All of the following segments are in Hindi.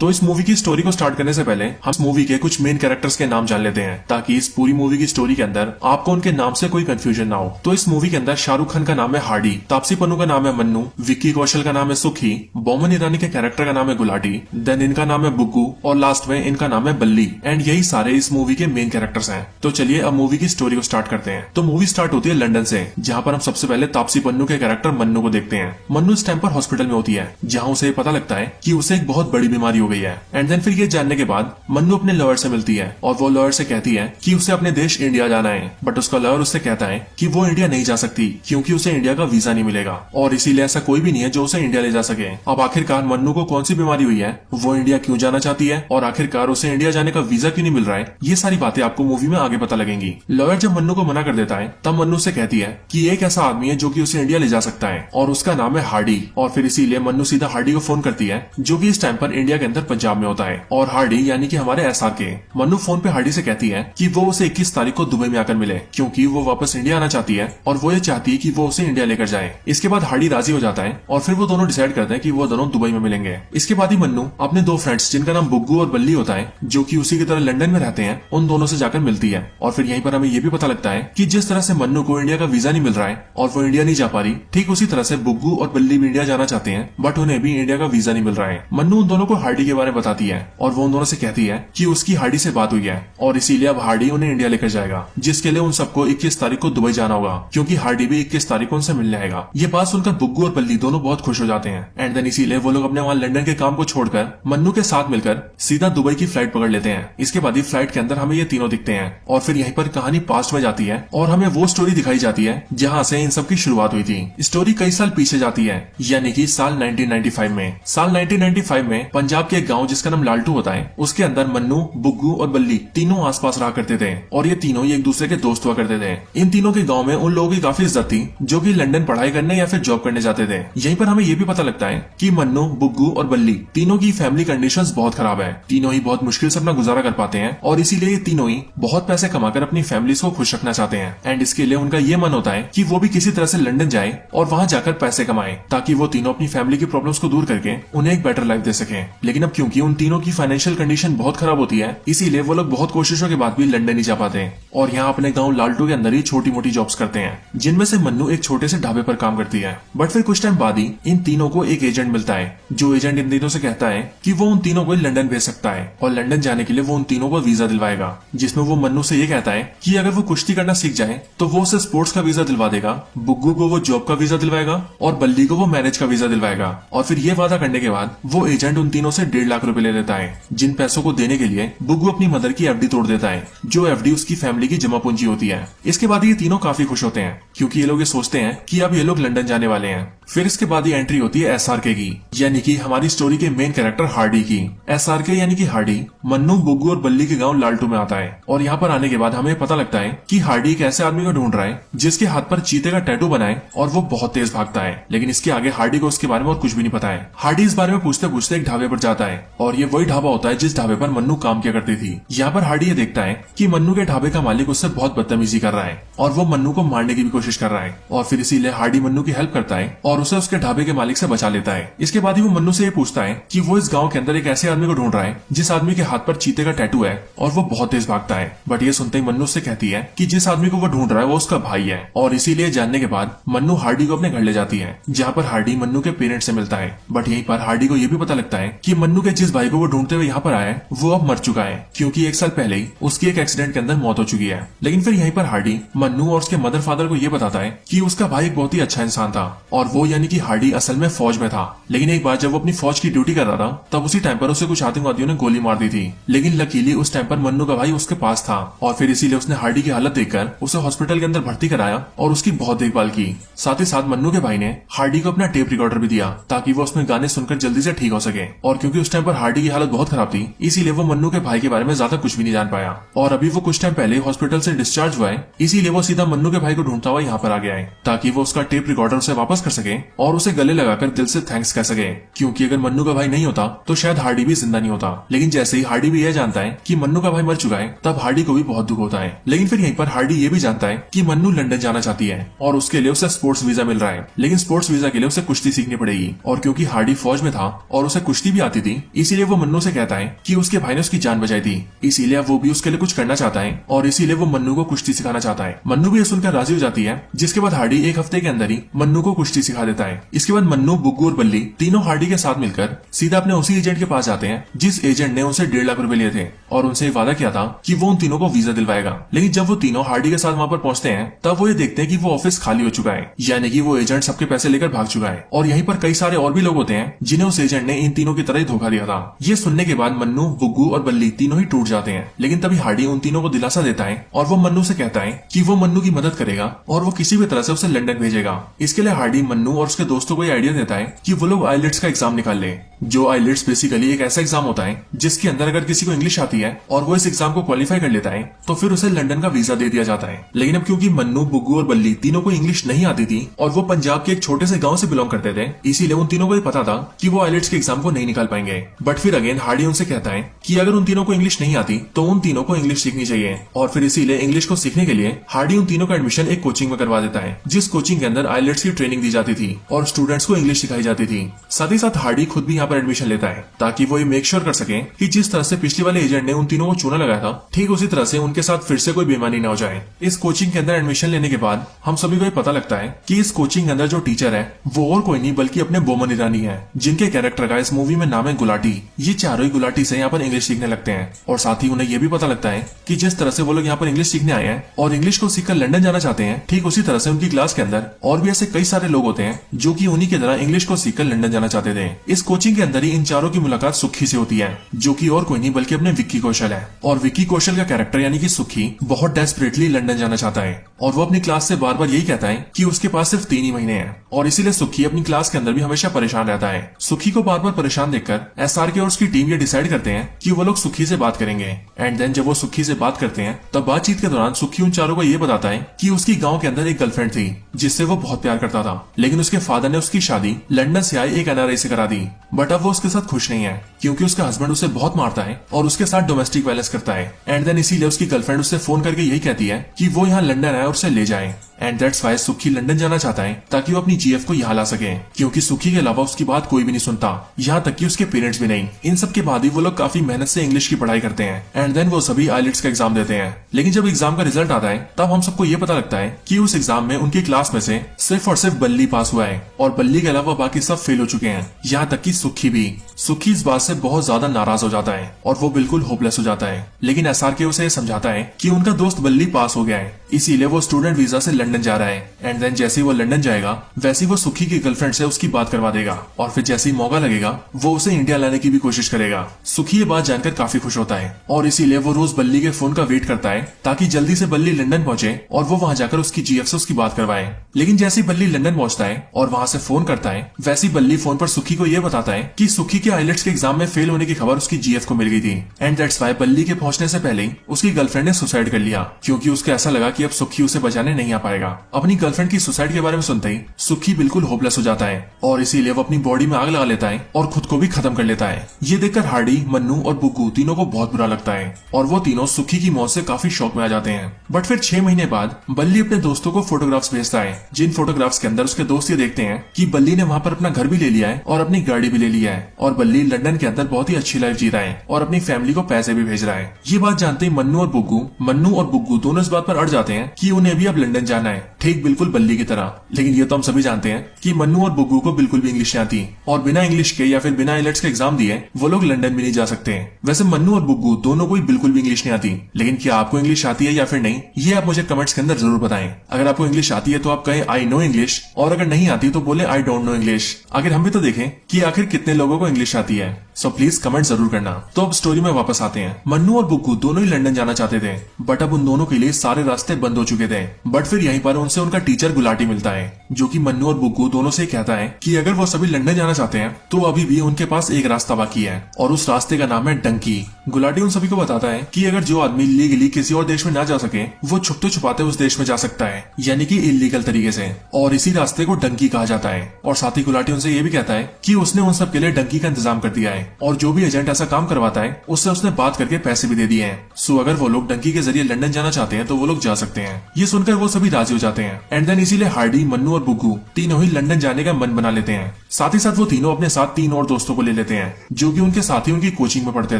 तो इस मूवी की स्टोरी को स्टार्ट करने से पहले हम इस मूवी के कुछ मेन कैरेक्टर्स के नाम जान लेते हैं, ताकि इस पूरी मूवी की स्टोरी के अंदर आपको उनके नाम से कोई कंफ्यूजन ना हो। तो इस मूवी के अंदर शाहरुख खान का नाम है हार्डी, तापसी पन्नू का नाम है मन्नू, विक्की कौशल का नाम है सुखी, बोमन ईरानी के कैरेक्टर का नाम है गुलाटी, देन इनका नाम है बुग्गू और लास्ट में इनका नाम है बल्ली। एंड यही सारे इस मूवी के मेन कैरेक्टर्स हैं। तो चलिए अब मूवी की स्टोरी को स्टार्ट करते हैं। तो मूवी स्टार्ट होती है लंदन से, जहाँ पर हम सबसे पहले तापसी पन्नू के कैरेक्टर मन्नू को देखते हैं। मन्नू इस टाइम पर हॉस्पिटल में होती है, जहाँ उसे पता लगता है कि उसे एक बहुत बड़ी बीमारी हो गई है। एंड देन फिर ये जानने के बाद मन्नू अपने लॉयर से मिलती है और वो लॉयर से कहती है कि उसे अपने देश इंडिया जाना है, बट उसका लॉयर उससे कहता है कि वो इंडिया नहीं जा सकती क्योंकि उसे इंडिया का वीजा नहीं मिलेगा और इसीलिए ऐसा कोई भी नहीं है जो उसे इंडिया ले जा सके। अब आखिरकार मन्नू को कौन सी बीमारी हुई है, वो इंडिया क्यों जाना चाहती है और आखिरकार उसे इंडिया जाने का वीजा क्यों नहीं मिल रहा है, ये सारी बातें आपको मूवी में आगे पता लगेंगी। लॉयर जब मन्नू को मना कर देता है तब मन्नू से कहती है कि एक ऐसा आदमी है जो कि उसे इंडिया ले जा सकता है और उसका नाम है हार्डी। और फिर इसीलिए मन्नू सीधा हार्डी को फोन करती है, जो कि इस टाइम पर इंडिया के अंदर पंजाब में होता है। और हार्डी यानी कि हमारे एसआर के मन्नू फोन पे हार्डी से कहती है कि वो उसे 21 तारीख को दुबई में आकर मिले, क्योंकि वो वापस इंडिया आना चाहती है और वो ये चाहती है कि वो उसे इंडिया लेकर जाए। इसके बाद हार्डी राजी हो जाता है और फिर वो दोनों डिसाइड करते हैं कि वो दोनों दुबई में मिलेंगे। इसके बाद ही मन्नू अपने दो फ्रेंड्स जिनका नाम बुग्गू और बल्ली होता है, जो कि उसी की तरह लंदन में रहते हैं, उन दोनों से जाकर मिलती है। और फिर यहीं पर हमें ये भी पता लगता है कि जिस तरह से मन्नू को इंडिया का वीजा नहीं मिल रहा है और वो इंडिया नहीं जा पा रही, ठीक उसी तरह से बुग्गू और बल्ली भी इंडिया जाना चाहते हैं, बट उन्हें भी इंडिया का वीजा नहीं मिल रहा है। मन्नू उन दोनों को हार्डी के बारे में बताती है और वो उन दोनों से कहती है कि उसकी हार्डी से बात हुई है और इसीलिए अब हार्डी उन्हें इंडिया लेकर जाएगा, जिसके लिए उन सबको 21 तारीख को दुबई जाना होगा, क्योंकि हार्डी भी 21 तारीख को उनसे मिलने आएगा। ये बात सुनकर बुग्गू और बल्ली दोनों बहुत खुश हो जाते हैं। एंड देन इसीलिए वो लोग अपने वहाँ लंदन के काम को छोड़कर मन्नू के साथ मिलकर सीधा दुबई की फ्लाइट पकड़ लेते हैं। इसके बाद ही फ्लाइट के अंदर हमें ये तीनों दिखते हैं और फिर यहीं पर कहानी पास्ट में जाती है और हमें वो स्टोरी दिखाई जाती है जहाँ से इन सब की शुरुआत हुई थी। स्टोरी कई साल पीछे जाती है, यानी कि साल 1995 में। साल 1995 में पंजाब के एक गाँव जिसका नाम लालटू होता है, उसके अंदर मन्नू, बुग्गू और बल्ली तीनों आसपास रहा करते थे और ये तीनों एक दूसरे के दोस्त हुआ करते थे। इन तीनों के गांव में उन लोगों की काफी इज्जत थी जो कि लंदन पढ़ाई करने या फिर जॉब करने जाते थे। यहीं पर हमें ये भी पता लगता है कि मन्नू, बुग्गू और बल्ली तीनों की फैमिली कंडीशंस बहुत खराब है। तीनों ही बहुत मुश्किल से अपना गुजारा कर पाते हैं और इसीलिए ये तीनों ही बहुत पैसे कमाकर अपनी फैमिलीज को खुश रखना चाहते हैं। एंड इसके लिए उनका ये मन होता है कि वो भी किसी तरह से लंदन जाए और वहाँ जाकर पैसे कमाए, ताकि वो तीनों अपनी फैमिली की प्रॉब्लम्स को दूर करके उन्हें एक बेटर लाइफ दे सके। लेकिन अब क्योंकि उन तीनों की फाइनेंशियल कंडीशन बहुत खराब होती है, इसीलिए वो लोग बहुत कोशिशों के बाद भी लंदन नहीं जा पाते और यहाँ अपने गाँव लालटू के अंदर ही छोटी मोटी जॉब्स करते हैं, जिनमें से मन्नू एक छोटे से ढाबे पर काम करती है। बट फिर कुछ टाइम बाद ही इन तीनों को एक एजेंट मिलता है, जो एजेंट इन तीनों से कहता है कि वो उन तीनों को लंदन भेज सकता है और लंदन जाने के लिए वो उन तीनों को वीजा दिलवाएगा, जिसमें वो मन्नू से ये कहता है कि अगर वो कुश्ती करना सीख जाए तो वो उसे स्पोर्ट्स का वीजा दिलवा देगा, बुग्गू को वो जॉब का वीजा दिलवाएगा और बल्ली को वो मैरिज का वीजा दिलवाएगा। और फिर ये वादा करने के बाद वो एजेंट उन तीनों से 1.5 लाख रुपए ले लेता है, जिन पैसों को देने के लिए बुग्गू अपनी मदर की एफडी तोड़ देता है, जो एफडी उसकी फैमिली की जमा पूंजी होती है। इसके बाद ये तीनों काफी खुश होते हैं क्योंकि ये लोग ये सोचते हैं कि अब ये लोग लंदन जाने वाले हैं। फिर इसके बाद ही एंट्री होती है एसआरके की, यानी कि हमारी स्टोरी के मेन कैरेक्टर हार्डी की। एसआरके यानी कि हार्डी मन्नू, बुग्गू और बल्ली के गांव लालटू में आता है और यहाँ पर आने के बाद हमें पता लगता है कि हार्डी एक ऐसे आदमी को ढूंढ रहा है जिसके हाथ पर चीते का टैटू बना है और वो बहुत तेज भागता है। लेकिन इसके आगे हार्डी को उसके बारे में और कुछ भी नहीं पता है। हार्डी इस बारे में पूछते पूछते एक ढाबे पर जाता है और ये वही ढाबा होता है जिस ढाबे पर मन्नू काम किया करती थी। यहाँ पर हार्डी ये देखता है कि मन्नू के ढाबे का मालिक उससे बहुत बदतमीजी कर रहा है और वो मन्नू को मारने की भी कोशिश कर रहा है और फिर इसीलिए हार्डी मन्नू की हेल्प करता है और उसे उसके ढाबे के मालिक से बचा लेता है। इसके बाद ही वो मन्नू से ये पूछता है कि वो इस गांव के अंदर एक ऐसे आदमी को ढूंढ रहा है जिस आदमी के हाथ पर चीते का टैटू है और वो बहुत तेज भागता है। बट ये सुनते ही मन्नू से कहती है कि जिस आदमी को वो ढूंढ रहा है वो उसका भाई है और इसीलिए जानने के बाद मन्नू हार्डी को अपने घर ले जाती है, जहाँ पर हार्डी मन्नू के पेरेंट्स से मिलता है। बट यहीं पर हार्डी को ये भी पता लगता है कि मन्नू के जिस भाई को वो ढूंढते हुए यहाँ पर आया है वो अब मर चुका है, क्योंकि 1 साल पहले ही उसकी एक एक्सीडेंट के अंदर मौत हो चुकी है। लेकिन फिर यहीं पर हार्डी मन्नू और उसके मदर फादर को ये बताता है कि उसका भाई एक बहुत ही अच्छा इंसान था और वो यानी कि हार्डी असल में फौज में था। लेकिन एक बार जब वो अपनी फौज की ड्यूटी कर रहा था तब उसी टाइम पर उसे कुछ आतंकवादियों ने गोली मार दी थी। लेकिन लकीली उस टाइम पर मन्नू का भाई उसके पास था और फिर इसीलिए उसने हार्डी की हालत देखकर उसे हॉस्पिटल के अंदर भर्ती कराया और उसकी बहुत देखभाल की। साथ ही साथ मन्नू के भाई ने हार्डी को अपना टेप रिकॉर्डर भी दिया ताकि वो उसमें गाने सुनकर जल्दी से ठीक हो सके। और क्योंकि उस टाइम पर हार्डी की हालत बहुत खराब थी, इसीलिए वो मन्नू के भाई के बारे में ज्यादा कुछ भी नहीं जान पाया। और अभी वो कुछ टाइम पहले हॉस्पिटल से डिस्चार्ज हुआ है, इसीलिए वो सीधा मन्नू के भाई को ढूंढता हुआ यहाँ पर आ गया है ताकि वो उसका टेप रिकॉर्डर उसे वापस कर सके और उसे गले लगाकर दिल से थैंक्स कह सके, क्योंकि अगर मन्नू का भाई नहीं होता तो शायद हार्डी भी जिंदा नहीं होता। लेकिन जैसे ही हार्डी भी यह जानता है कि मन्नू का भाई मर चुका है तब हार्डी को भी बहुत दुख होता है। लेकिन फिर यहीं पर हार्डी ये भी जानता है कि मन्नू लंदन जाना चाहती है और उसके लिए उसे स्पोर्ट्स वीजा मिल रहा है। लेकिन स्पोर्ट्स वीजा के लिए उसे कुश्ती सीखनी पड़ेगी और क्योंकि हार्डी फौज में था और उसे कुश्ती भी आती थी, थी, इसीलिए वो मन्नू से कहता है कि उसके भाई ने उसकी जान बचाई थी, इसीलिए वो भी उसके लिए कुछ करना चाहता है और इसीलिए वो मन्नू को कुश्ती सिखाना चाहता है। मन्नू भी ये सुनकर राजी हो जाती है, जिसके बाद हार्डी एक हफ्ते के अंदर ही मन्नू को कुश्ती सिखा देता है। इसके बाद मन्नू, बुग्गू और बल्ली तीनों हार्डी के साथ मिलकर सीधा अपने उसी एजेंट के पास जाते हैं जिस एजेंट ने उनसे 1.5 लाख रुपए लिए थे और उनसे वादा किया था कि वो उन तीनों को वीजा दिलवाएगा। लेकिन जब वो तीनों हार्डी के साथ वहाँ पर पहुंचते हैं तब वो ये देखते हैं कि वो ऑफिस खाली हो चुका है, यानी कि वो एजेंट सबके पैसे लेकर भाग चुका है और यहीं पर कई सारे और भी लोग होते हैं जिन्हें उस एजेंट ने इन तीनों की तरह ही धोखा दिया था। ये सुनने के बाद मन्नू, बुग्गू और बल्ली तीनों ही टूट जाते हैं। लेकिन तभी हार्डी उन तीनों को दिलासा देता है और वो मन्नू से कहता है कि वो मन्नू की मदद करेगा और वो किसी भी तरह से उसे लंदन भेजेगा। इसके लिए हार्डी मन्नू और उसके दोस्तों को ये आइडिया देता है कि वो लोग आइलेट्स का एग्जाम निकाल ले, जो आइलेट्स बेसिकली एक ऐसा एग्जाम होता है जिसके अंदर अगर किसी को इंग्लिश आती है और वो इस एग्जाम को क्वालिफाई कर लेता है तो फिर उसे लंदन का वीजा दे दिया जाता है। लेकिन अब क्योंकि मन्नू, बुग्गू और बल्ली तीनों को इंग्लिश नहीं आती थी और वो पंजाब के एक छोटे से गांव से बिलोंग करते थे, इसीलिए उन तीनों को ये पता था कि वो आइलेट्स के एग्जाम को नहीं निकाल पाएंगे। बट फिर अगेन हार्डी उनसे कहता है कि अगर उन तीनों को इंग्लिश नहीं आती तो उन तीनों को इंग्लिश सीखनी चाहिए और फिर इसीलिए इंग्लिश को सीखने के लिए हार्डी उन तीनों का एडमिशन एक कोचिंग में करवा देता है, जिस कोचिंग के अंदर आइलेट्स की ट्रेनिंग दी जाती थी और स्टूडेंट्स को इंग्लिश सिखाई जाती थी। साथ ही साथ हार्डी खुद भी यहाँ पर एडमिशन लेता है ताकि वो ये मेक श्योर कर सके कि जिस तरह से पिछले वाले एजेंट ने उन तीनों को चूना लगाया था, ठीक उसी तरह से उनके साथ फिर से कोई बेईमानी न हो जाए। इस कोचिंग के अंदर एडमिशन लेने के बाद हम सभी को ये पता लगता है कि इस कोचिंग के अंदर जो टीचर है वो और कोई नहीं बल्कि अपने बोमन ईरानी है, जिनके कैरेक्टर का इस मूवी में नाम है गुलाटी। ये चारों ही गुलाटी से यहाँ पर इंग्लिश सीखने लगते हैं और साथ ही उन्हें यह भी पता लगता है कि जिस तरह से वो लोग यहाँ पर इंग्लिश सीखने आए हैं और इंग्लिश को सीखकर लंदन जाना चाहते हैं, ठीक उसी तरह से उनकी क्लास के अंदर और भी ऐसे कई सारे लोग होते हैं जो कि उन्हीं की तरह इंग्लिश को सीखकर लंदन जाना चाहते थे। इस कोचिंग के अंदर ही इन चारों की मुलाकात सुखी से होती है, जो कि और कोई नहीं बल्कि अपने विक्की कौशल है। और विक्की कौशल का कैरेक्टर यानी कि सुखी बहुत डेस्परेटली लंदन जाना चाहता है और वो अपनी क्लास से बार बार यही कहता है कि उसके पास सिर्फ 3 ही महीने हैं और इसीलिए सुखी अपनी क्लास के अंदर भी हमेशा परेशान रहता है। सुखी को बार बार परेशान देखकर एसआरके और उसकी टीम ये डिसाइड करते हैं कि वो लोग सुखी से बात करेंगे। एंड देन जब वो सुखी से बात करते हैं तब बातचीत के दौरान सुखी उन चारों को ये बताता है कि उसकी गांव के अंदर एक गर्लफ्रेंड थी जिससे वो बहुत प्यार करता था, लेकिन उसके फादर ने उसकी शादी लंदन से आए एक एनआरआई से करा दी। बट अब वो उसके साथ खुश नहीं है क्योंकि उसका हस्बैंड उसे बहुत मारता है और उसके साथ डोमेस्टिक वायलेंस करता है। एंड देन इसीलिए उसकी गर्लफ्रेंड उससे फोन करके यही कहती है कि वो यहाँ लंदन आए और उसे ले जाए। एंड दैट्स वाई सुखी लंदन जाना चाहता है ताकि वो अपनी जीएफ को यहाँ ला सके, क्योंकि सुखी के अलावा उसकी बात कोई भी नहीं सुनता, यहाँ तक कि उसके पेरेंट्स भी नहीं। इन सब के बाद ही वो लोग काफी मेहनत से इंग्लिश की पढ़ाई करते हैं एंड देन वो सभी आइलेट्स का एग्जाम देते हैं। लेकिन जब एग्जाम का रिजल्ट आता है तब हम सबको ये पता लगता है कि उस एग्जाम में उनकी क्लास में से सिर्फ और सिर्फ बल्ली पास हुआ है और बल्ली के अलावा बाकी सब फेल हो चुके हैं, यहाँ तक कि सुखी भी। सुखी इस बात से बहुत ज्यादा नाराज हो जाता है और वो बिल्कुल होपलेस हो जाता है। लेकिन एसआरके उसे समझाता है कि उनका दोस्त बल्ली पास हो गया है, इसीलिए वो स्टूडेंट वीजा से लंदन जा रहा है। एंड देन जैसे ही वो लंदन जाएगा वैसे वो सुखी की गर्लफ्रेंड से उसकी बात करवा देगा और फिर जैसे ही मौका लगेगा वो उसे इंडिया लाने की भी कोशिश करेगा। सुखी ये बात जानकर काफी खुश होता है और इसीलिए वो रोज बल्ली के फोन का वेट करता है ताकि जल्दी से बल्ली लंदन पहुंचे और वो वहां जाकर उसकी जीएफ से उसकी बात करवाए। लेकिन जैसे ही बल्ली लंदन पहुंचता है और वहां से फोन करता है, वैसे ही बल्ली फोन पर सुखी को यह बताता है कि सुखी के आइलेट्स के एग्जाम में फेल होने की खबर उसकी जीएफ को मिल गई थी। एंड दैट्स वाई बल्ली के पहुंचने से पहले उसकी गर्लफ्रेंड ने सुसाइड कर लिया क्योंकि उसको ऐसा लगा कि अब सुखी उसे बचाने नहीं आ पाएगा। अपनी गर्लफ्रेंड की सुसाइड के बारे में सुनते ही सुखी बिल्कुल होपलेस हो जाता है और इसीलिए वो अपनी बॉडी में आग लगा लेता है और खुद को भी खत्म कर लेता है। ये देखकर हार्डी, मन्नू और बुग्गू तीनों को बहुत बुरा लगता है और वो तीनों सुखी की मौत से काफी शौक में आ जाते हैं। बट फिर 6 महीने बाद बल्ली अपने दोस्तों को फोटोग्राफ्स भेजता है, जिन फोटोग्राफ्स के अंदर उसके दोस्त ये देखते हैं कि बल्ली ने वहाँ पर अपना घर भी ले लिया है और अपनी गाड़ी भी ले लिया है और बल्ली लंदन के अंदर बहुत ही अच्छी लाइफ जी रहा है और अपनी फैमिली को पैसे भी भेज रहा है। ये बात जानते ही मन्नू और बुग्गू दोनों इस बात पर अड़ जाते हैं कि उन्हें भी अब लंदन जाना है, ठीक बिल्कुल बल्ली की तरह। लेकिन ये तो हम सभी जानते हैं कि मन्नू और बुग्गू को बिल्कुल भी इंग्लिश नहीं आती और बिना इंग्लिश के या फिर बिना आइलेट्स के एग्जाम दिए वो लोग लंदन भी नहीं जा सकते। वैसे मन्नू और बुग्गू दोनों को बिल्कुल भी इंग्लिश नहीं आती, लेकिन क्या आपको इंग्लिश आती है या फिर नहीं, ये आप मुझे कमेंट्स के अंदर जरूर बताएं। अगर आपको इंग्लिश आती है तो आप कहें आई नो इंग्लिश और अगर नहीं आती तो बोले आई डोंट नो इंग्लिश। आखिर हम भी तो देखें कि आखिर कितने लोगों को इंग्लिश आती है। सो प्लीज कमेंट जरूर करना। तो अब स्टोरी में वापस आते हैं। मन्नू और बुग्गू दोनों ही लंदन जाना चाहते थे बट अब उन दोनों के लिए सारे रास्ते बंद हो चुके थे। बट फिर यहीं पर उनसे उनका टीचर गुलाटी मिलता है जो कि मन्नू और बुग्गू दोनों से कहता है कि अगर वो सभी लंदन जाना चाहते हैं तो अभी भी उनके पास एक रास्ता बाकी है और उस रास्ते का नाम है डंकी। गुलाटी उन सभी को बताता है कि अगर जो आदमी लीगली किसी और देश में ना जा सके वो छुपते छुपाते उस देश में जा सकता है, यानी कि इलीगल तरीके से, और इसी रास्ते को डंकी कहा जाता है। और साथ ही गुलाटी उनसे ये भी कहता है कि उसने उन सब के लिए डंकी का इंतजाम कर दिया है और जो भी एजेंट ऐसा काम करवाता है उससे उसने बात करके पैसे भी दे दिए हैं। सो अगर वो लोग डंकी के जरिए लंदन जाना चाहते हैं तो वो लोग जा सकते हैं। ये सुनकर वो सभी राजी हो जाते हैं एंड देन इसीलिए हार्डी, मन्नू और बुग्गू तीनों ही लंदन जाने का मन बना लेते हैं। साथ ही साथ वो तीनों अपने साथ 3 और दोस्तों को ले लेते हैं जो कि उनके साथ ही उनकी कोचिंग में पढ़ते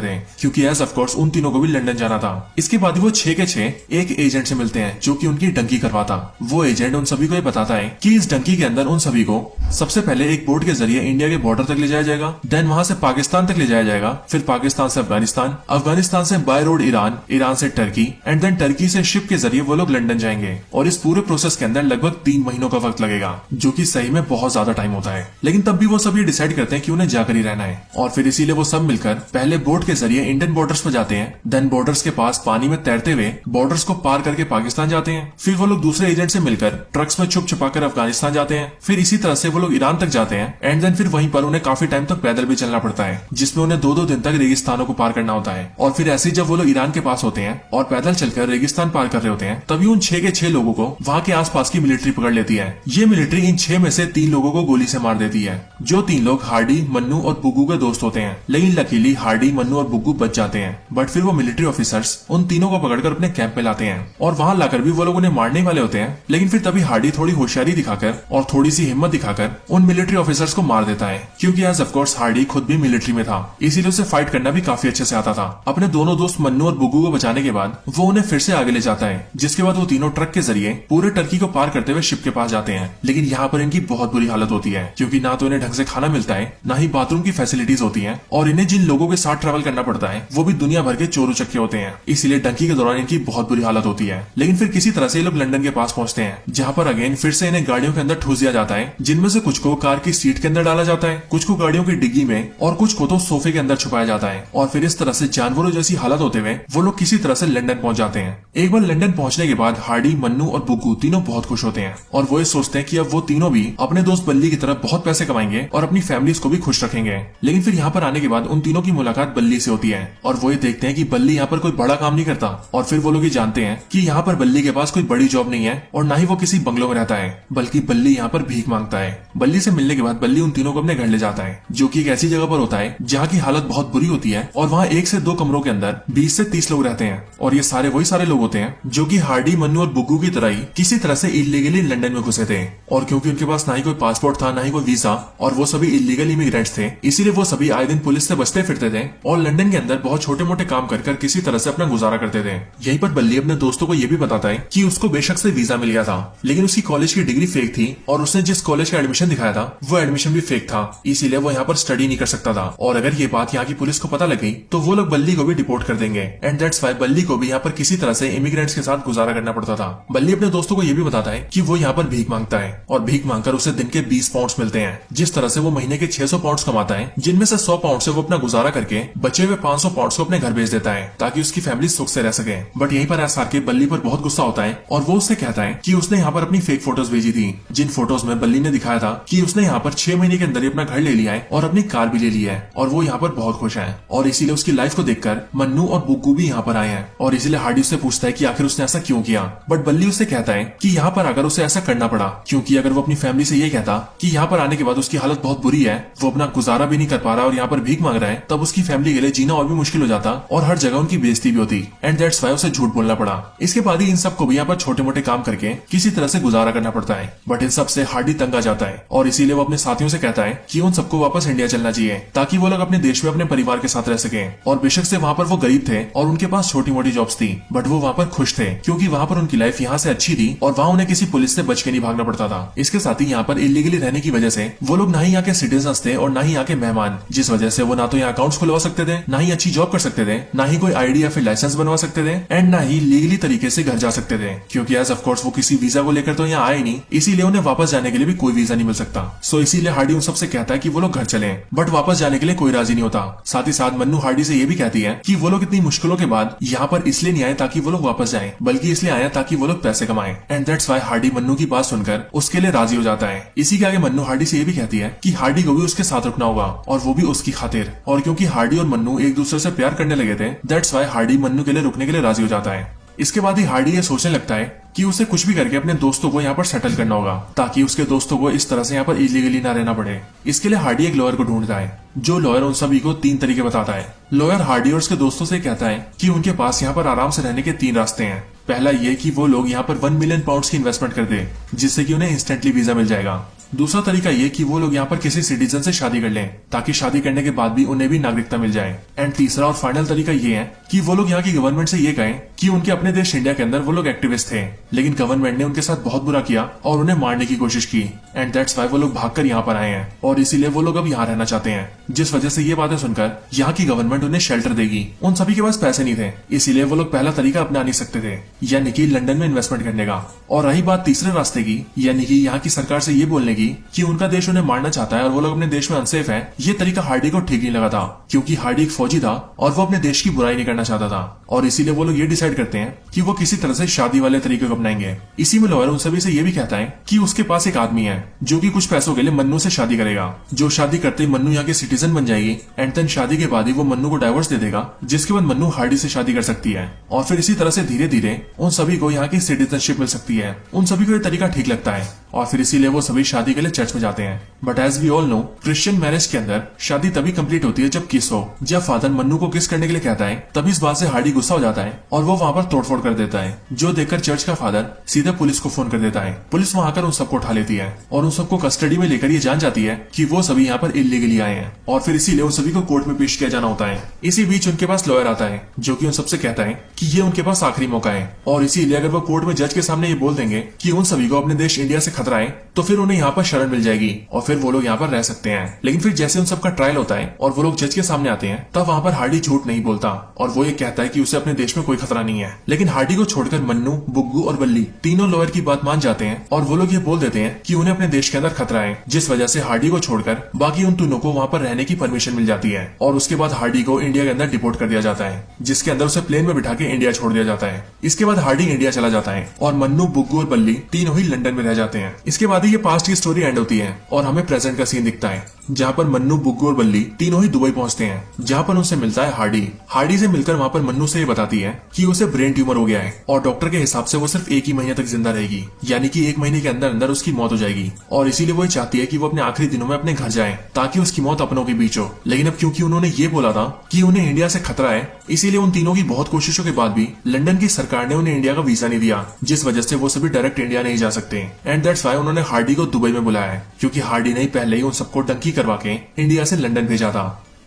थे, क्योंकि एज ऑफ कोर्स उन तीनों को भी लंदन जाना था। इसके बाद वो 6 के 6 एक एजेंट से मिलते हैं जो कि उनकी डंकी करवाता। वो एजेंट उन सभी को ये बताता है कि इस डंकी के अंदर उन सभी को सबसे पहले एक बोट के जरिए इंडिया के बॉर्डर तक ले जाया जाएगा, देन वहां से पाकिस्तान तक ले जाया जाएगा, फिर पाकिस्तान से अफगानिस्तान, अफगानिस्तान से बाय रोड ईरान, ईरान से टर्की एंड देन टर्की से शिप के जरिए वो लोग लंदन जाएंगे। और इस पूरे प्रोसेस के अंदर लगभग 3 महीनों का वक्त लगेगा, जो कि सही में बहुत ज्यादा टाइम होता है। लेकिन तब भी वो सभी डिसाइड करते हैं कि उन्हें जाकर ही रहना है और फिर इसीलिए वो सब मिलकर पहले बोट के जरिए इंडियन बॉर्डर्स पर जाते हैं, देन बॉर्डर्स के पास पानी में तैरते हुए बॉर्डर्स को पार करके पाकिस्तान जाते हैं। फिर वो लोग दूसरे एजेंट से मिलकर ट्रक्स में छुप छुपाकर अफगानिस्तान जाते हैं। फिर इसी तरह से वो लोग ईरान तक जाते हैं एंड देन फिर वहीं पर उन्हें काफी टाइम तक पैदल भी चलना पड़ता है, जिसमें उन्हें 2-2 दिन तक रेगिस्तानों को पार करना होता है। और फिर ऐसे जब वो लोग ईरान के पास होते हैं और पैदल चलकर रेगिस्तान पार कर रहे होते हैं, तभी उन 6 के 6 लोगों को वहाँ के आसपास की मिलिट्री पकड़ लेती है। ये मिलिट्री इन 6 में से 3 लोगों को गोली से मार देती है। जो 3 लोग हार्डी, मन्नू और बुग्गू के दोस्त होते हैं, लेकिन लकीली हार्डी, मन्नू और बुग्गू बच जाते हैं। बट फिर वो मिलिट्री ऑफिसर्स उन तीनों को पकड़कर अपने कैंप में लाते हैं और वहाँ लाकर भी वो लोग उन्हें मारने वाले होते हैं, लेकिन फिर तभी हार्डी थोड़ी होशियारी दिखाकर और थोड़ी सी हिम्मत दिखाकर उन मिलिट्री ऑफिसर्स को मार देता है, क्योंकि एज ऑफ कोर्स हार्डी खुद भी मिलिट्री में था, इसीलिए उसे फाइट करना भी काफी अच्छे से आता था। अपने दोनों दोस्त मन्नू और बुग्गू को बचाने के बाद वो उन्हें फिर से आगे ले जाता है, जिसके बाद वो तीनों ट्रक के जरिए पूरे टर्की को पार करते हुए शिप के पास जाते हैं। लेकिन यहाँ पर इनकी बहुत बुरी हालत होती है, क्योंकि ना तो इन्हें ढंग से खाना मिलता है, ना ही बाथरूम की फैसिलिटीज होती है, और इन्हें जिन लोगों के साथ ट्रैवल करना पड़ता है वो भी दुनिया भर के चोर उचक्के होते हैं। इसीलिए डंकी के दौरान इनकी बहुत बुरी हालत होती है। लेकिन फिर किसी तरह से ये लोग लंदन के पास पहुंचते हैं, जहाँ पर अगेन फिर से इन्हें गाड़ियों के अंदर ठूस दिया जाता है, जिनमें से कुछ को कार की सीट के अंदर डाला जाता है, कुछ को गाड़ियों की डिग्गी में और कुछ को तो सोफे के अंदर छुपाया जाता है। और फिर इस तरह से जानवरों जैसी हालत होते हुए वो लोग किसी तरह से लंदन पहुंच जाते हैं। एक बार लंदन पहुंचने के बाद हार्डी, मन्नू और बुग्गू तीनों बहुत खुश होते हैं और वो ये सोचते हैं कि अब वो तीनों भी अपने दोस्त बल्ली की तरह बहुत पैसे कमाएंगे और अपनी फैमिलीज को भी खुश रखेंगे। लेकिन फिर यहाँ पर आने के बाद उन तीनों की मुलाकात बल्ली से होती है और वो ये देखते हैं कि बल्ली यहाँ पर कोई बड़ा काम नहीं करता। और फिर वो लोग ये जानते हैं कि यहाँ पर बल्ली के पास कोई बड़ी जॉब नहीं है और ना ही वो किसी बंगलों में रहता है, बल्कि बल्ली यहाँ पर भीख मांगता है। बल्ली से मिलने के बाद बल्ली उन तीनों को अपने घर ले जाता है, जो कि एक ऐसी जगह पर होता है जहाँ की हालत बहुत बुरी होती है और वहाँ 1 से 2 कमरों के अंदर 20 से 30 लोग रहते हैं। और ये सारे वही सारे लोग होते हैं जो कि हार्डी, मन्नू और बुग्गू की तरह ही किसी तरह से इलीगली लंदन में घुसे थे। और क्योंकि उनके पास ना ही कोई पासपोर्ट था, ना ही कोई वीजा, और वो सभी इलीगल इमिग्रेंट्स थे, इसीलिए वो सभी आए दिन पुलिस से बचते फिरते थे और लंदन के अंदर बहुत छोटे मोटे काम कर किसी तरह से अपना गुजारा करते थे। यहीं पर बल्ली अपने दोस्तों को ये भी बताता है कि उसको बेशक से वीजा मिल गया था, लेकिन उसकी कॉलेज की डिग्री फेक थी और उसने जिस कॉलेज का एडमिशन दिखाया था वो एडमिशन भी फेक था, इसीलिए वो यहाँ पर स्टडी नहीं कर सकता था। और अगर ये बात यहाँ की पुलिस को पता लग गई तो वो लोग बल्ली को भी डिपोर्ट कर देंगे एंड दैट्स व्हाई बल्ली को भी यहाँ पर किसी तरह से इमिग्रेंट्स के साथ गुजारा करना पड़ता था। बल्ली अपने दोस्तों को ये भी बताता है कि वो यहाँ पर भीख मांगता है और भीख मांगकर उसे दिन के 20 पाउंड्स मिलते हैं। जिस तरह से वो महीने के 600 पाउंड्स कमाता है, जिनमें से 100 पाउंड से वो अपना गुजारा करके बचे हुए 500 पाउंड्स को अपने घर भेज देता है ताकि उसकी फैमिली सुख से रह सके। बट यहीं पर एसआर के बल्ली पर बहुत गुस्सा होता है और वो उससे कहता है कि उसने यहाँ पर अपनी फेक फोटोज भेजी थी, जिन फोटोज में बल्ली ने दिखाया था कि उसने यहाँ पर 6 महीने के अंदर ही अपना घर ले लिया है और अपनी कार भी ले ली है और वो यहाँ पर बहुत खुश है। और इसीलिए उसकी लाइफ को देखकर मन्नू और बुग्गू भी यहाँ पर आए हैं और इसीलिए हार्डी उससे पूछता है कि आखिर उसने ऐसा क्यों किया। बट बल्ली उससे कहता है कि यहाँ पर आकर उसे ऐसा करना पड़ा क्योंकि अगर वो अपनी फैमिली से ये कहता कि यहाँ पर आने के बाद उसकी हालत बहुत बुरी है, वो अपना गुजारा भी नहीं कर पा रहा और यहाँ पर भीख मांग रहा है, तब उसकी फैमिली के लिए जीना और भी मुश्किल हो जाता और हर जगह उनकी बेइज्जती भी होती एंड दैट्स व्हाई उसे झूठ बोलना पड़ा। इसके बाद ही इन सबको भी यहाँ पर छोटे मोटे काम करके किसी तरह से गुजारा करना पड़ता है। बट इन सब से हार्डी तंग आ जाता है और इसीलिए वो अपने साथियों से कहता है कि उन सबको वापस इंडिया चलना चाहिए ताकि वो लोग अपने देश में अपने परिवार के साथ रह सके। और बेशक से वहाँ पर वो गरीब थे और उनके पास छोटी मोटी जॉब्स थी, बट वो वहाँ पर खुश थे क्योंकि वहाँ पर उनकी लाइफ यहाँ से अच्छी थी और वहाँ उन्हें किसी पुलिस से बच के नहीं भागना पड़ता था। इसके साथ ही यहाँ पर इलीगली रहने की वजह से वो लोग ना ही यहाँ के सिटीजन थे और ना ही यहाँ के मेहमान, जिस वजह से वो ना तो यहाँ अकाउंट्स खुलवा सकते थे, ना ही अच्छी जॉब कर सकते थे, ना ही कोई आईडी या फिर लाइसेंस बनवा सकते थे एंड ना ही लीगली तरीके से घर जा सकते थे, क्योंकि एज ऑफ कोर्स वो किसी वीजा को लेकर तो यहाँ आए नहीं, इसीलिए उन्हें वापस जाने के लिए भी कोई वीजा नहीं मिल सकता। सो इसीलिए हार्डी उन सबसे कहता है कि वो लोग घर चले, बट वापस जाने के लिए कोई राजी नहीं होता। साथ ही साथ मन्नू हार्डी से ये भी कहती है कि वो लोग इतनी मुश्किलों के बाद यहाँ पर इसलिए नहीं आए ताकि वो लोग वापस जाएं, बल्कि इसलिए आए ताकि वो लोग पैसे कमाएं and that's why Hardy Mannu की बात सुनकर उसके लिए राजी हो जाता है। इसी के आगे मन्नू हार्डी से ये भी कहती है कि हार्डी को भी उसके साथ रुकना होगा और वो भी उसकी खातिर, और क्योंकि हार्डी और मन्नू एक दूसरे दूसरे से प्यार करने लगे थे। दैट्स वाई हार्डी मन्नू के लिए रुकने के लिए राजी हो जाता है। इसके बाद ही हार्डी ये सोचने लगता है कि उसे कुछ भी करके अपने दोस्तों को यहाँ पर सेटल करना होगा, ताकि उसके दोस्तों को इस तरह से यहाँ पर इलीगली ना रहना पड़े। इसके लिए हार्डी एक लॉयर को ढूंढता है, जो लॉयर उन सभी को 3 तरीके बताता है। लॉयर हार्डी और उसके दोस्तों से कहता है कि उनके पास यहाँ पर आराम से रहने के 3 रास्ते हैं। पहला ये कि वो लोग यहाँ पर 1 मिलियन पाउंड्स की इन्वेस्टमेंट कर दे, जिससे कि उन्हें इंस्टेंटली वीजा मिल जाएगा। दूसरा तरीका ये कि वो लोग यहाँ पर किसी सिटीजन से शादी कर लें, ताकि शादी करने के बाद भी उन्हें भी नागरिकता मिल जाए। एंड तीसरा और फाइनल तरीका ये है कि वो लोग यहाँ की गवर्नमेंट से ये कहें कि उनके अपने देश इंडिया के अंदर वो लोग एक्टिविस्ट थे, लेकिन गवर्नमेंट ने उनके साथ बहुत बुरा किया और उन्हें मारने की कोशिश की। एंड दैट्स वाई वो लोग भागकर यहाँ पर आए हैं और इसीलिए वो लोग अब यहाँ रहना चाहते हैं। जिस वजह से ये बातें सुनकर यहाँ की गवर्नमेंट उन्हें शेल्टर देगी। उन सभी के पास पैसे नहीं थे, इसीलिए वो लोग पहला तरीका अपना नहीं सकते थे, यानी कि लंदन में इन्वेस्टमेंट करने का। और रही बात तीसरे रास्ते की, यानी कि यहाँ की सरकार से ये बोलने की कि उनका देश उन्हें मारना चाहता है और वो लोग अपने देश में अनसेफ है, ये तरीका हार्डी को ठीक नहीं लगा था, क्योंकि हार्डी एक फौजी था और वो अपने देश की बुराई नहीं करना चाहता था। और इसीलिए वो लोग ये डिसाइड करते हैं कि वो किसी तरह से शादी वाले तरीके को अपनाएंगे। इसी में लॉयर उन सभी से ये भी कहता है कि उसके पास एक आदमी है जो कि कुछ पैसों के लिए मन्नू से शादी करेगा, जो शादी करते ही मन्नू यहाँ की सिटीजन बन जाएगी। एंड देन शादी के बाद ही वो मन्नू को डाइवोर्स दे देगा, जिसके बाद मन्नू हार्डी से शादी कर सकती है और फिर इसी तरह से धीरे धीरे उन सभी को यहाँ की सिटीजनशिप मिल सकती है। उन सभी को ये तरीका ठीक लगता है और फिर इसीलिए वो सभी शादी के लिए चर्च में जाते हैं। But as we all know, Christian marriage के अंदर शादी तभी कंप्लीट होती है जब किस हो। जब फादर मन्नू को किस करने के लिए कहता है, तभी इस बात से हार्डी गुस्सा हो जाता है और वो वहाँ पर तोड़फोड़ कर देता है, जो देखकर चर्च का फादर सीधे पुलिस को फोन कर देता है। पुलिस वहाँ आकर उन सबको उठा लेती है और उन सबको कस्टडी में लेकर ये जान जाती है कि वो सभी यहाँ पर इलीगली आए हैं और फिर इसीलिए उन सभी को कोर्ट में पेश किया जाना होता है। इसी बीच उनके पास लॉयर आता है, जो कि उन सबसे कहता है कि ये उनके पास आखिरी मौका है और इसीलिए अगर वो कोर्ट में जज के सामने ये बोल देंगे कि उन सभी को अपने देश इंडिया से खतरा है, तो फिर उन्हें यहाँ पर शरण मिल जाएगी और फिर वो लोग यहाँ पर रह सकते हैं। लेकिन फिर जैसे उन सबका ट्रायल होता है और वो लोग जज के सामने आते हैं, तब वहाँ पर हार्डी झूठ नहीं बोलता और वो ये कहता है कि उसे अपने देश में कोई खतरा नहीं है। लेकिन हार्डी को छोड़कर मन्नू, बुग्गू और बल्ली तीनों लॉयर की बात मान जाते हैं और वो लोग ये बोल देते हैं कि उन्हें अपने देश के अंदर खतरा है, जिस वजह से हार्डी को छोड़कर बाकी उन तीनों को वहाँ पर रहने की परमिशन मिल जाती है। और उसके बाद हार्डी को इंडिया के अंदर डिपोर्ट कर दिया जाता है, जिसके अंदर उसे प्लेन में बिठा के इंडिया छोड़ दिया जाता है। इसके बाद हार्डी इंडिया चला जाता है और मन्नू, बुग्गू और बल्ली तीनों ही लंदन में रह जाते हैं। इसके बाद ये पास्ट की स्टोरी एंड होती है और हमें प्रेजेंट का सीन दिखता है, जहाँ पर मन्नू, बुग्गू और बल्ली तीनों ही दुबई पहुंचते हैं, जहाँ पर उनसे मिलता है हार्डी। हार्डी से मिलकर वहाँ पर मन्नू से ये बताती है कि उसे ब्रेन ट्यूमर हो गया है और डॉक्टर के हिसाब से वो सिर्फ 1 ही महीने तक जिंदा रहेगी, यानी कि 1 महीने के अंदर अंदर उसकी मौत हो जाएगी। और इसीलिए वो चाहती है कि वो अपने आखिरी दिनों में अपने घर जाए, ताकि उसकी मौत अपनों के बीच हो। लेकिन अब क्योंकि उन्होंने ये बोला था कि उन्हें इंडिया से खतरा है, इसीलिए उन तीनों की बहुत कोशिशों के बाद भी लंदन की सरकार ने उन्हें इंडिया का वीजा नहीं दिया, जिस वजह से वो सभी डायरेक्ट इंडिया नहीं जा सकते। एंड दैट्स वाई उन्होंने हार्डी को दुबई में बुलाया है, क्योंकि हार्डी ने पहले ही उन सबको डंकी करवा के इंडिया से लंदन भेजा था।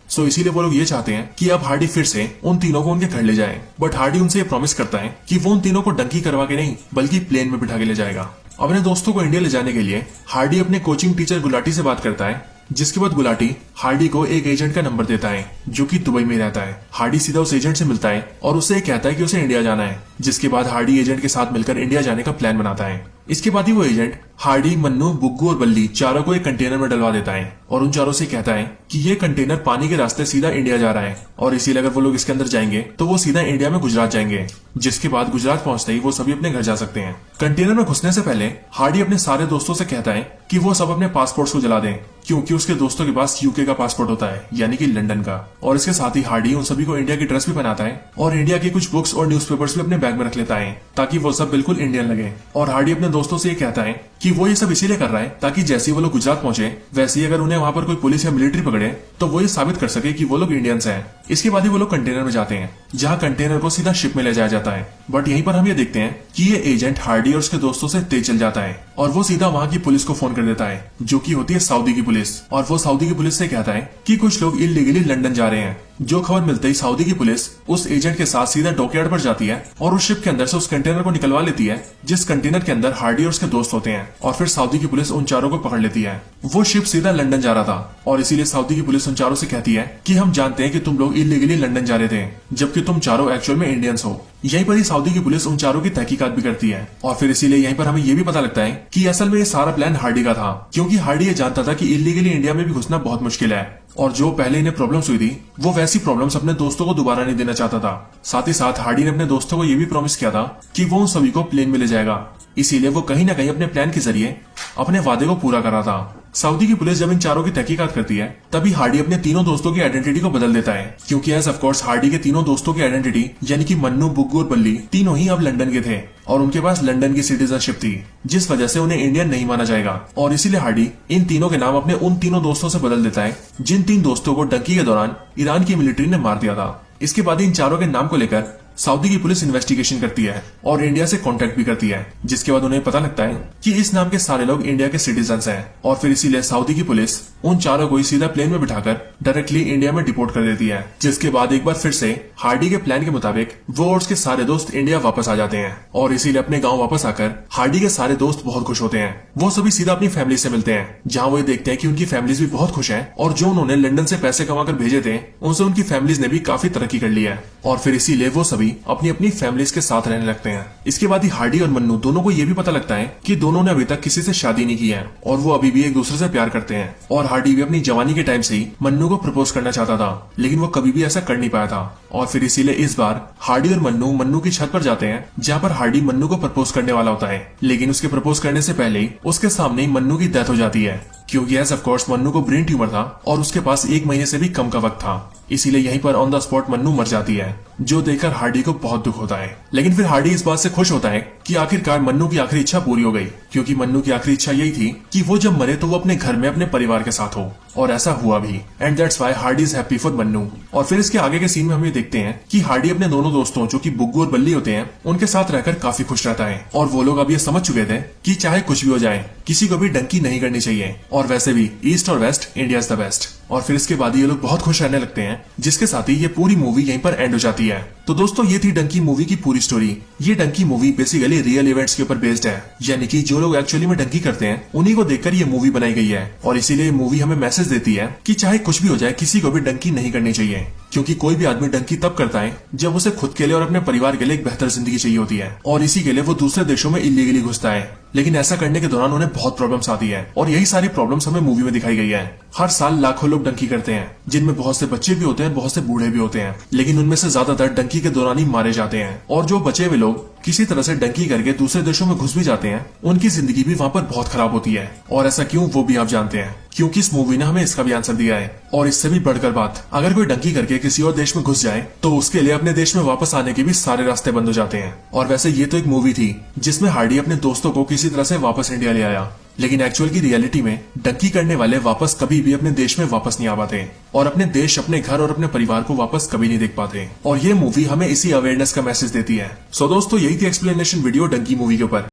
सो इसीलिए वो लोग ये चाहते हैं कि अब हार्डी फिर से उन तीनों को उनके घर ले जाए। बट हार्डी उनसे ये प्रॉमिस करता है कि वो उन तीनों को डंकी करवा के नहीं, बल्कि प्लेन में बिठा के ले जाएगा। अपने दोस्तों को इंडिया ले जाने के लिए हार्डी अपने कोचिंग टीचर गुलाटी से बात करता है, जिसके बाद गुलाटी हार्डी को एक एजेंट का नंबर देता है, जो कि दुबई में रहता है। हार्डी सीधा उस एजेंट से मिलता है और उससे कहता है कि उसे इंडिया जाना है, जिसके बाद हार्डी एजेंट के साथ मिलकर इंडिया जाने का प्लान बनाता है। इसके बाद ही वो एजेंट हार्डी, मन्नू, बुग्गू और बल्ली चारों को एक कंटेनर में डलवा देता है और उन चारों से कहता है कि ये कंटेनर पानी के रास्ते सीधा इंडिया जा रहा है और इसीलिए अगर वो लोग इसके अंदर जाएंगे तो वो सीधा इंडिया में गुजरात जाएंगे, जिसके बाद गुजरात पहुंचते ही वो सभी अपने घर जा सकते हैं। कंटेनर में घुसने से पहले हार्डी अपने सारे दोस्तों से कहता है कि वो सब अपने पासपोर्ट्स को जला दें, क्योंकि उसके दोस्तों के पास यूके का पासपोर्ट होता है, यानी कि लंदन का। और इसके साथ ही हार्डी उन सभी को इंडिया की ड्रेस भी पहनाता है और इंडिया की कुछ बुक्स और न्यूज़पेपर्स भी अपने बैग में रख लेता है, ताकि वो सब बिल्कुल इंडियन लगे। और हार्डी अपने दोस्तों से ये कहता है कि वो ये सब इसीलिए कर रहा है ताकि जैसे ही वो लोग गुजरात पहुंचे, वैसे ही अगर उन्हें वहां पर कोई पुलिस या मिलिट्री पकड़े तो वो ये साबित कर सके कि वो लोग इंडियंस हैं। इसके बाद ही वो लोग कंटेनर में जाते हैं, जहां कंटेनर को सीधा शिप में ले जाया जाता है। बट यहीं पर हम ये देखते हैं कि ये एजेंट हार्डी और उसके दोस्तों से तेज चल जाता है और वो सीधा वहां की पुलिस को फोन कर देता है, जो कि होती है सऊदी की पुलिस। और वो सऊदी की पुलिस से कहता है कि कुछ लोग इलीगली लंदन जा रहे हैं। जो खबर मिलते ही सऊदी की पुलिस उस एजेंट के साथ सीधा डॉकयार्ड पर जाती है और उस शिप के अंदर से उस कंटेनर को निकलवा लेती है, जिस कंटेनर के अंदर हार्डी और उसके दोस्त होते हैं। और फिर सऊदी की पुलिस उन चारों को पकड़ लेती है। वो शिप सीधा लंदन जा रहा था और इसीलिए सऊदी की पुलिस उन चारों से कहती है कि हम जानते हैं कि तुम लोग इलीगली लंदन जा रहे थे, जबकि तुम चारों एक्चुअल में इंडियंस हो। यहीं पर ही सऊदी की पुलिस उन चारों की तहकीकात भी करती है और फिर इसीलिए यहीं पर हमें ये भी पता लगता है कि असल में ये सारा प्लान हार्डी का था, क्योंकि हार्डी ये जानता था कि इलीगली इंडिया में भी घुसना बहुत मुश्किल है और जो पहले इन्हें प्रॉब्लम्स हुई थी वो वैसी प्रॉब्लम्स अपने दोस्तों को दोबारा नहीं देना चाहता था। साथ ही साथ हार्डी ने अपने दोस्तों को ये भी प्रॉमिस किया था कि वो उन सभी को प्लेन में ले जाएगा, इसीलिए वो कहीं ना कहीं अपने प्लान के जरिए अपने वादे को पूरा कर रहा था। सऊदी की पुलिस जब इन चारों की तहकीकात करती है तभी हार्डी अपने तीनों दोस्तों की आइडेंटिटी को बदल देता है, क्योंकि एज ऑफ कोर्स हार्डी के तीनों दोस्तों की आइडेंटिटी यानी कि मन्नू, बुग्गू और बल्ली तीनों ही अब लंदन के थे और उनके पास लंदन की सिटीजनशिप थी, जिस वजह से उन्हें इंडियन नहीं माना जाएगा। और इसीलिए हार्डी इन तीनों के नाम अपने उन तीनों दोस्तों से बदल देता है जिन 3 दोस्तों को डंकी के दौरान ईरान की मिलिट्री ने मार दिया था। इसके बाद इन चारों के नाम को लेकर सऊदी की पुलिस इन्वेस्टिगेशन करती है और इंडिया से कांटेक्ट भी करती है, जिसके बाद उन्हें पता लगता है कि इस नाम के सारे लोग इंडिया के सिटीजन्स हैं और फिर इसीलिए सऊदी की पुलिस उन चारों को ही सीधा प्लेन में बिठाकर डायरेक्टली इंडिया में डिपोर्ट कर देती है। जिसके बाद एक बार फिर से हार्डी के प्लान के मुताबिक वो और उसके सारे दोस्त इंडिया वापस आ जाते हैं और इसीलिए अपने गाँव वापस आकर हार्डी के सारे दोस्त बहुत खुश होते हैं। वो सभी सीधा अपनी फैमिली से मिलते हैं, जहाँ वो देखते हैं कि उनकी फैमिलीज भी बहुत खुश है और जो उन्होंने लंदन से पैसे कमाकर भेजे थे उनसे उनकी फैमिलीज ने भी काफी तरक्की कर ली है और फिर इसीलिए वो सभी अपनी अपनी फैमिलीज के साथ रहने लगते हैं। इसके बाद ही हार्डी और मन्नू दोनों को ये भी पता लगता है कि दोनों ने अभी तक किसी से शादी नहीं की है और वो अभी भी एक दूसरे से प्यार करते हैं। और हार्डी भी अपनी जवानी के टाइम से ही मन्नू को प्रपोज करना चाहता था, लेकिन वो कभी भी ऐसा कर नहीं पाया था। और फिर इसीलिए इस बार हार्डी और मन्नू की छत पर जाते हैं, जहाँ पर हार्डी मन्नू को प्रपोज करने वाला होता है, लेकिन उसके प्रपोज करने से पहले ही उसके सामने ही मन्नू की डेथ हो जाती है, क्योंकि एज ऑफ कोर्स मन्नू को ब्रेन ट्यूमर था और उसके पास 1 महीने से भी कम का वक्त था। इसीलिए यहीं पर ऑन द स्पॉट मन्नू मर जाती है, जो देखकर हार्डी को बहुत दुख होता है। लेकिन फिर हार्डी इस बात से खुश होता है कि आखिरकार मन्नू की आखिरी इच्छा पूरी हो गई, क्योंकि मन्नू की आखिरी इच्छा यही थी कि वो जब मरे तो वो अपने घर में अपने परिवार के साथ हो, और ऐसा हुआ भी। And that's why Hardy is happy for Mannu. और फिर इसके आगे के सीन में हम ये देखते हैं कि हार्डी अपने दोनों दोस्तों जो कि बुग्गू और बल्ली होते हैं उनके साथ रहकर काफी खुश रहता है और वो लोग अब ये समझ चुके थे कि चाहे कुछ भी हो जाए किसी को भी डंकी नहीं करनी चाहिए, और वैसे भी ईस्ट और waste India is the best. और फिर इसके बाद ये लोग बहुत खुश रहने लगते हैं, जिसके साथ ही ये पूरी मूवी यहीं पर एंड हो जाती है। तो दोस्तों ये थी डंकी मूवी की पूरी स्टोरी। ये Dunki movie basically real events के ऊपर बेस्ड है, यानी कि जो लोग एक्चुअली में डंकी करते हैं उन्हीं को देखकर ये मूवी बनाई गई है। और इसीलिए मूवी हमें मैसेज देती है कि चाहे कुछ भी हो जाए किसी को भी डंकी नहीं करनी चाहिए, क्योंकि कोई भी आदमी डंकी तब करता है जब उसे खुद के लिए और अपने परिवार के लिए एक बेहतर जिंदगी चाहिए होती है, और इसी के लिए वो दूसरे देशों में इलीगली घुसता है। लेकिन ऐसा करने के दौरान उन्हें बहुत प्रॉब्लम्स आती है और यही सारी प्रॉब्लम्स हमें मूवी में दिखाई गई है। हर साल लाखों लोग डंकी करते हैं, जिनमें बहुत से बच्चे भी होते हैं, बहुत से बूढ़े भी होते हैं, लेकिन उनमें से ज्यादातर डंकी के दौरान ही मारे जाते हैं। और जो बचे हुए लोग किसी तरह से डंकी करके दूसरे देशों में घुस भी जाते हैं, उनकी जिंदगी भी वहाँ पर बहुत खराब होती है। और ऐसा क्यों, वो भी आप जानते हैं, क्योंकि इस मूवी ने हमें इसका भी आंसर दिया है। और इससे भी बढ़कर बात, अगर कोई डंकी करके किसी और देश में घुस जाए तो उसके लिए अपने देश में वापस आने के भी सारे रास्ते बंद हो जाते हैं। और वैसे ये तो एक मूवी थी जिसमें हार्डी अपने दोस्तों को किसी तरह से वापस इंडिया ले आया, लेकिन एक्चुअल की रियलिटी में डंकी करने वाले वापस कभी भी अपने देश में वापस नहीं आ पाते और अपने देश, अपने घर और अपने परिवार को वापस कभी नहीं देख पाते। और ये मूवी हमें इसी अवेयरनेस का मैसेज देती है। सो दोस्तों यही थी एक्सप्लेनेशन वीडियो डंकी मूवी के ऊपर।